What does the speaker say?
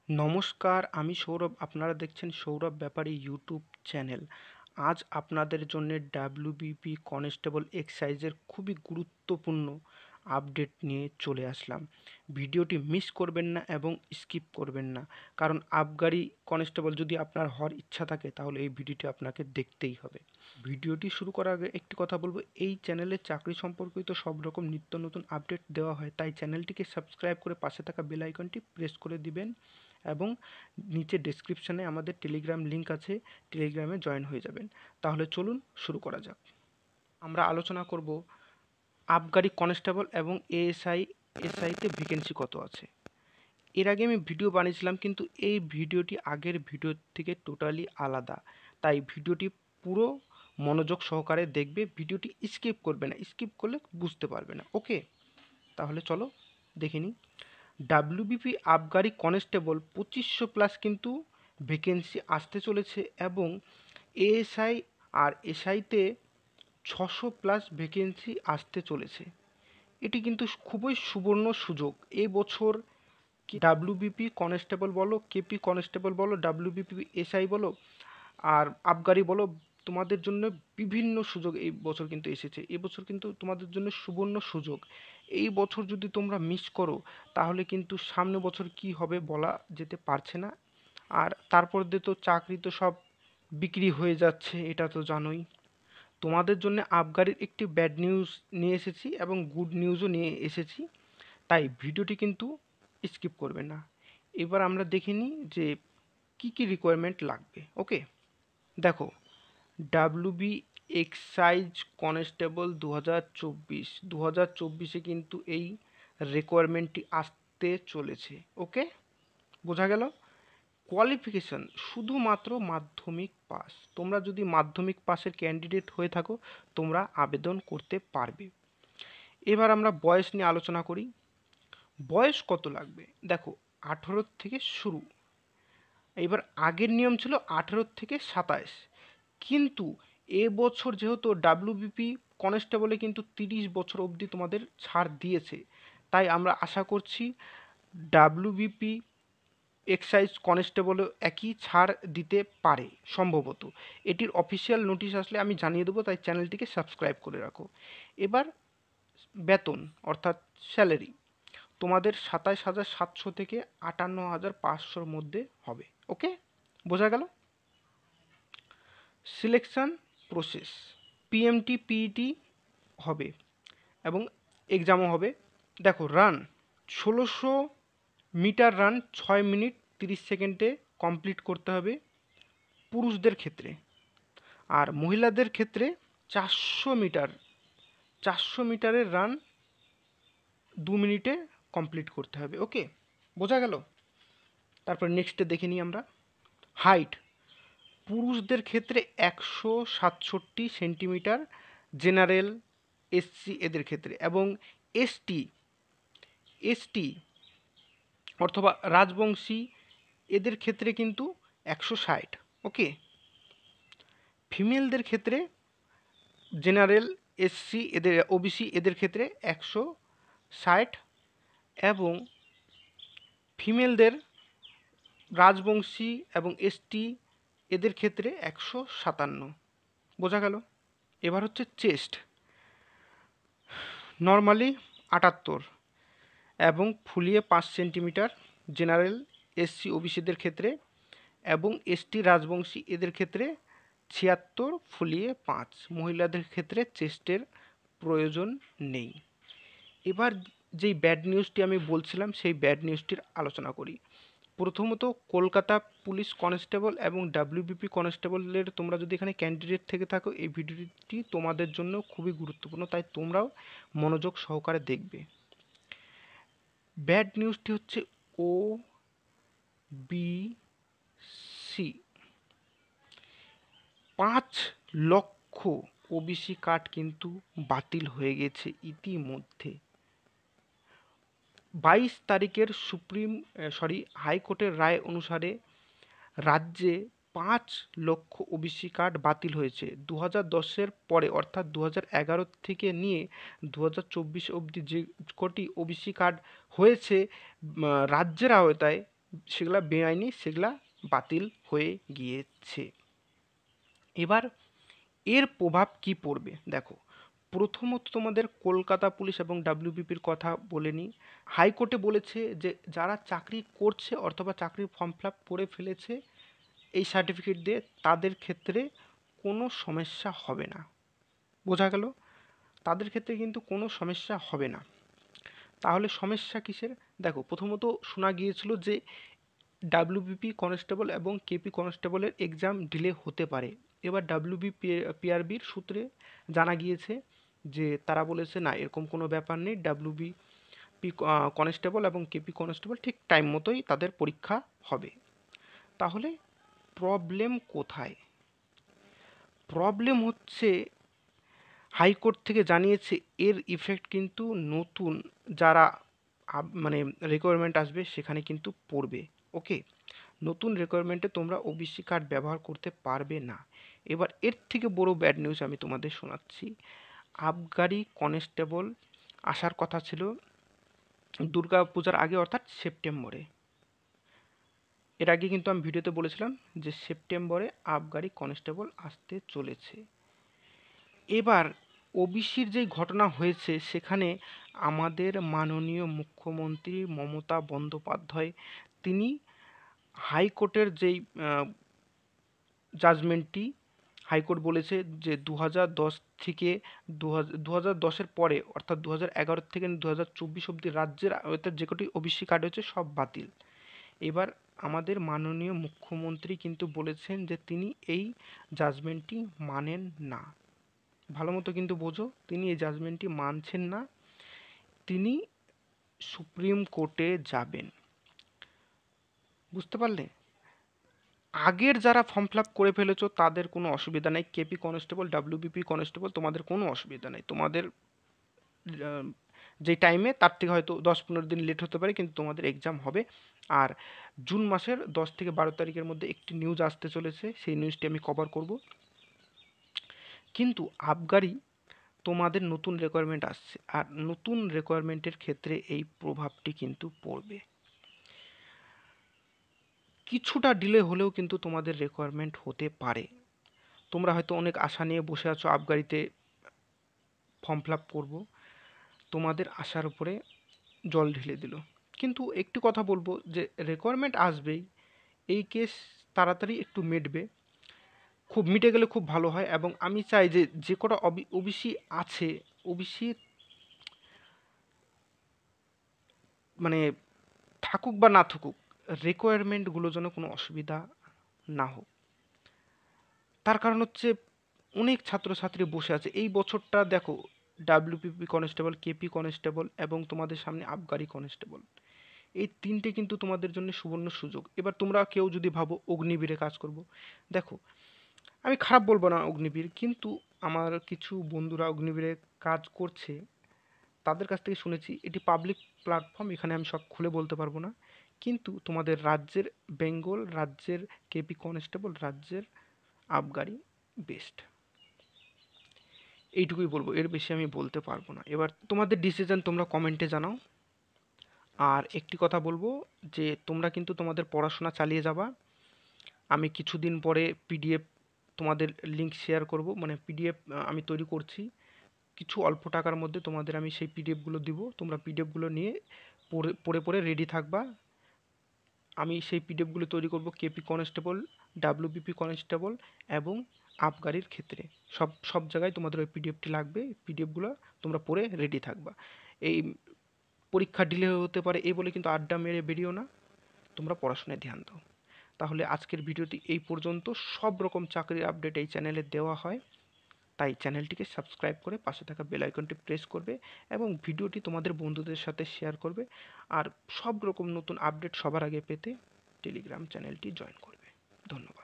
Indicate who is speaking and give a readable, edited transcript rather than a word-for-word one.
Speaker 1: নমস্কার, আমি সৌরভ। আপনারা দেখছেন সৌরভ ব্যাপারী ইউটিউব চ্যানেল। আজ আপনাদের জন্য ডাব্লিউবিপি কনস্টেবল এক্সাইজের খুবই গুরুত্বপূর্ণ আপডেট নিয়ে চলে আসলাম। ভিডিওটি মিস করবেন না এবং স্কিপ করবেন না, কারণ আবগারি কনস্টেবল যদি আপনার হওয়ার ইচ্ছা থাকে তাহলে এই ভিডিওটি আপনাকে দেখতেই হবে। ভিডিওটি শুরু করার আগে একটি কথা বলবো, এই চ্যানেলে চাকরি সম্পর্কিত সব রকম নিত্য নতুন আপডেট দেওয়া হয়, তাই চ্যানেলটিকে সাবস্ক্রাইব করে পাশে থাকা বেল আইকনটি প্রেস করে দিবেন এবং নিচে ডেসক্রিপশানে আমাদের টেলিগ্রাম লিঙ্ক আছে, টেলিগ্রামে জয়েন হয়ে যাবেন। তাহলে চলুন শুরু করা যাক। আমরা আলোচনা করব আবগারি কনস্টেবল এবং এএসআইতে ভ্যাকেন্সি কত আছে। এর আগে আমি ভিডিও বানিয়েছিলাম, কিন্তু এই ভিডিওটি আগের ভিডিওর থেকে টোটালি আলাদা, তাই ভিডিওটি পুরো মনোযোগ সহকারে দেখবে। ভিডিওটি স্কিপ করবে না, স্কিপ করলে বুঝতে পারবে না। ওকে, তাহলে চলো দেখে নিই। ডাব্লিউবিপি আবগারি কনস্টেবল 2500+ কিন্তু ভ্যাকেন্সি আসতে চলেছে, এবং এএসআই আর এসআইতে 600+ ভ্যাকেন্সি আসতে চলেছে। এটি কিন্তু খুবই সুবর্ণ সুযোগ। এই বছর ডাব্লিউবিপি কনস্টেবল বলো, কেপি কনস্টেবল বলো, ডাব্লিউবিপি এসআই বলো আর আবগারি বলো, তোমাদের জন্য বিভিন্ন সুযোগ এই বছর কিন্তু এসেছে। এই বছর কিন্তু তোমাদের জন্য সুবর্ণ সুযোগ। এই বছর যদি তোমরা মিস করো তাহলে কিন্তু সামনে বছর কি হবে বলা যেতে পারছে না। আর তারপর দিয়ে তো চাকরি তো সব বিক্রি হয়ে যাচ্ছে, এটা তো জানোই। তোমাদের জন্য আবগারির একটি ব্যাড নিউজ নিয়ে এসেছি এবং গুড নিউজও নিয়ে এসেছি, তাই ভিডিওটি কিন্তু স্কিপ করবে না। এবার আমরা দেখে নিই যে কি কি রিকোয়ারমেন্ট লাগবে। ওকে, দেখো, ডাব্লিউবি এক্সাইজ কনস্টেবল 2024 কিন্তু এই রিকোয়ারমেন্টটি আসতে চলেছে। ওকে, বোঝা গেল? কোয়ালিফিকেশন শুধুমাত্র মাধ্যমিক পাস। তোমরা যদি মাধ্যমিক পাসের ক্যান্ডিডেট হয়ে থাকো তোমরা আবেদন করতে পারবে। এবার আমরা বয়স নিয়ে আলোচনা করি। বয়স কত লাগবে? দেখো, 18 থেকে শুরু। এবার আগের নিয়ম ছিল 18 থেকে 27, কিন্তু এবছর যেহেতু ডাব্লিউবিপি কনস্টেবলে কিন্তু 30 বছর অবধি তোমাদের ছাড় দিয়েছে, তাই আমরা আশা করছি ডাব্লিউবিপি এক্সাইজ কনস্টেবলও একই ছাড় দিতে পারে সম্ভবত। এটির অফিসিয়াল নোটিশ আসলে আমি জানিয়ে দেবো, তাই চ্যানেলটিকে সাবস্ক্রাইব করে রাখো। এবার বেতন অর্থাৎ স্যালারি তোমাদের 27,700 থেকে 58,500-র মধ্যে হবে। ওকে, বোঝা গেল? সিলেকশন প্রসেস, পিএমটি পিইটি হবে এবং এক্সামও হবে। দেখো, রান 1600 মিটার রান 6 মিনিট 30 সেকেন্ডে কমপ্লিট করতে হবে পুরুষদের ক্ষেত্রে, আর মহিলাদের ক্ষেত্রে 400 মিটার 400 মিটারের রান 2 মিনিটে কমপ্লিট করতে হবে। ওকে, বোঝা গেল? তারপর নেক্সটে দেখে নিই আমরা। হাইট পুরুষদের ক্ষেত্রে 167 সেন্টিমিটার, জেনারেল, এসসি এদের ক্ষেত্রে, এবং এসটি এসটি অথবা রাজবংশী এদের ক্ষেত্রে কিন্তু 160। ওকে, ফিমেলদের ক্ষেত্রে জেনারেল, এসসি এদের, ওবিসি এদের ক্ষেত্রে 160, এবং ফিমেলদের রাজবংশী এবং এসটি এদের ক্ষেত্রে 157। বোঝা গেল? এবার হচ্ছে চেস্ট, নর্মালি 78 এবং ফুলিয়ে 5 সেন্টিমিটার, জেনারেল, এসসি ওবিসিদের ক্ষেত্রে, এবং এসটি রাজবংশী এদের ক্ষেত্রে 76 ফুলিয়ে 5। মহিলাদের ক্ষেত্রে চেস্টের প্রয়োজন নেই। এবার যেই ব্যাড নিউজটি আমি বলছিলাম সেই ব্যাড নিউজটির আলোচনা করি। প্রথমত, কলকাতা পুলিশ কনস্টেবল এবং ডাব্লিউবিপি কনস্টেবলের তোমরা যদি এখানে ক্যান্ডিডেট থেকে থাকো এই ভিডিওটি তোমাদের জন্য খুবই গুরুত্বপূর্ণ, তাই তোমরাও মনোযোগ সহকারে দেখবে। ব্যাড নিউজটি হচ্ছে ওবিসি 5 লক্ষ ওবিসি কার্ড কিন্তু বাতিল হয়ে গেছে ইতিমধ্যে। 22 তারিখের হাইকোর্টের রায় অনুসারে রাজ্যে 5 লক্ষ ওবিসি কার্ড বাতিল হয়েছে। 2010-এর পরে অর্থাৎ 2011 থেকে নিয়ে 2024 অবধি যে কটি ওবিসি কার্ড হয়েছে রাজ্যের আওতায়, সেগুলা বেআইনি, সেগুলা বাতিল হয়ে গিয়েছে। এবার এর প্রভাব কি পড়বে দেখো, প্রথমত তোমাদের কলকাতা পুলিশ এবং ডাব্লিউবিপির কথা বলে নিই। হাইকোর্টে বলেছে যে যারা চাকরি করছে অথবা চাকরির ফর্ম ফিল আপ করে ফেলেছে এই সার্টিফিকেট দিয়ে, তাদের ক্ষেত্রে কোনো সমস্যা হবে না। বোঝা গেল? তাদের ক্ষেত্রে কিন্তু কোনো সমস্যা হবে না। তাহলে সমস্যা কিসের? দেখো, প্রথমত শোনা গিয়েছিল যে ডাব্লিউবিপি কনস্টেবল এবং কেপি কনস্টেবলের এক্সাম ডিলে হতে পারে। এবার পিআরবির সূত্রে জানা গিয়েছে যে তারা বলেছে না, এরকম কোনো ব্যাপার নেই, ডাব্লিউবিপি কনস্টেবল এবং কেপি কনস্টেবল ঠিক টাইম মতোই তাদের পরীক্ষা হবে। তাহলে প্রবলেম কোথায়? প্রবলেম হচ্ছে হাইকোর্ট থেকে জানিয়েছে এর ইফেক্ট কিন্তু নতুন যারা মানে রিকোয়ারমেন্ট আসবে সেখানে কিন্তু পড়বে। ওকে, নতুন রিকোয়ারমেন্টে তোমরা ওবিসি কার্ড ব্যবহার করতে পারবে না। এবার এর থেকে বড় ব্যাড নিউজ আমি তোমাদের শোনাচ্ছি। আবগারি কনস্টেবল আসার কথা ছিল দুর্গা পূজার আগে, অর্থাৎ সেপ্টেম্বরে। এর আগে কিন্তু আমি ভিডিওতে বলেছিলাম যে সেপ্টেম্বরে আবগারি কনস্টেবল আসতে চলেছে। এবার ওবিসির যেই ঘটনা হয়েছে সেখানে আমাদের মাননীয় মুখ্যমন্ত্রী মমতা বন্দ্যোপাধ্যায় তিনি হাইকোর্টের যেই জাজমেন্টটি, হাইকোর্ট বলেছে যে 2010 থেকে 2010-এর পরে অর্থাৎ 2011 থেকে 2024 অবধি রাজ্যের অর্থাৎ যে কটি ওবিসি কার্ড হয়েছে সব বাতিল। এবার আমাদের মাননীয় মুখ্যমন্ত্রী কিন্তু বলেছেন যে তিনি এই জাজমেন্টটি মানেন না। ভালো মতো কিন্তু বোঝো, তিনি এই জাজমেন্টটি মানছেন না, তিনি সুপ্রিম কোর্টে যাবেন। বুঝতে পারলে? আগের যারা ফর্ম ফিল আপ করে ফেলেছো তাদের কোনো অসুবিধা নেই, কেপি কনস্টেবল ডাব্লিউবিপি কনস্টেবল তোমাদের কোনো অসুবিধা নেই। তোমাদের যে টাইমে তার থেকে হয়তো 10-15 দিন লেট হতে পারে, কিন্তু তোমাদের এক্সাম হবে। আর জুন মাসের 10 থেকে 12 তারিখের মধ্যে একটি নিউজ আসতে চলেছে, সেই নিউজটি আমি কভার করব। কিন্তু আবগারি তোমাদের নতুন রিকোয়ারমেন্ট আসছে, আর নতুন রিকোয়ারমেন্টের ক্ষেত্রে এই প্রভাবটি কিন্তু পড়বে। কিছুটা ডিলে হলেও কিন্তু তোমাদের রিকোয়ারমেন্ট হতে পারে। তোমরা হয়তো অনেক আশা নিয়ে বসে আছো আবগারিতে ফর্ম ফিল আপ করবো, তোমাদের আশার উপরে জল ঢেলে দিল। কিন্তু একটি কথা বলবো যে রিকোয়ারমেন্ট আসবেই, এই কেস তাড়াতাড়ি একটু মিটবে, খুব মিটে গেলে খুব ভালো হয়। এবং আমি চাই যে যে কটা ওবিসি আছে, ওবিসি মানে থাকুক বা না থাকুক, রিকোয়ারমেন্টগুলো যেন কোনো অসুবিধা না হোক। তার কারণ হচ্ছে অনেক ছাত্রছাত্রী বসে আছে এই বছরটা। দেখো, ডাব্লিউপিপি কনস্টেবল, কেপি কনস্টেবল এবং তোমাদের সামনে আবগারি কনস্টেবল, এই তিনটে কিন্তু তোমাদের জন্য সুবর্ণ সুযোগ। এবার তোমরা কেউ যদি ভাবো অগ্নিবীরে কাজ করব, দেখো আমি খারাপ বলবো না অগ্নিবীর, কিন্তু আমার কিছু বন্ধুরা অগ্নিবীরে কাজ করছে, তাদের কাছ থেকে শুনেছি এটি পাবলিক প্ল্যাটফর্ম, এখানে আমি সব খুলে বলতে পারবো না, কিন্তু তোমাদের রাজ্যের বেঙ্গল, রাজ্যের কেপি কনস্টেবল, রাজ্যের আবগারি বেস্ট। এইটুকুই বলবো, এর বেশি আমি বলতে পারবো না। এবার তোমাদের ডিসিশন তোমরা কমেন্টে জানাও। আর একটি কথা বলবো যে তোমরা কিন্তু তোমাদের পড়াশোনা চালিয়ে যাবা। আমি কিছুদিন পরে পিডিএফ তোমাদের লিঙ্ক শেয়ার করব, মানে পিডিএফ আমি তৈরি করছি, কিছু অল্প টাকার মধ্যে তোমাদের আমি সেই পিডিএফগুলো দিব, তোমরা পিডিএফগুলো নিয়ে পড়ে পড়ে পড়ে রেডি থাকবা। আমি সেই পিডিএফগুলো তৈরি করব কেপি কনস্টেবল, ডাব্লিউবিপি কনস্টেবল এবং আবগারির ক্ষেত্রে। সব সব জায়গায় তোমাদের ওই পিডিএফটি লাগবে, পিডিএফগুলো তোমরা পড়ে রেডি থাকবা। এই পরীক্ষা ডিলে হতে পারে এই বলে কিন্তু আড্ডা মেরে বেরিও না, তোমরা পড়াশোনায় ধ্যান দাও। তাহলে আজকের ভিডিওটি এই পর্যন্ত। সব রকম চাকরির আপডেট এই চ্যানেলে দেওয়া হয়, তাই চ্যানেলটিকে সাবস্ক্রাইব করে পাশে থাকা বেল আইকনটি প্রেস করবে এবং ভিডিওটি তোমাদের বন্ধুদের সাথে শেয়ার করবে। আর সব রকম নতুন আপডেট সবার আগে পেতে টেলিগ্রাম চ্যানেলটি জয়েন করবে। ধন্যবাদ।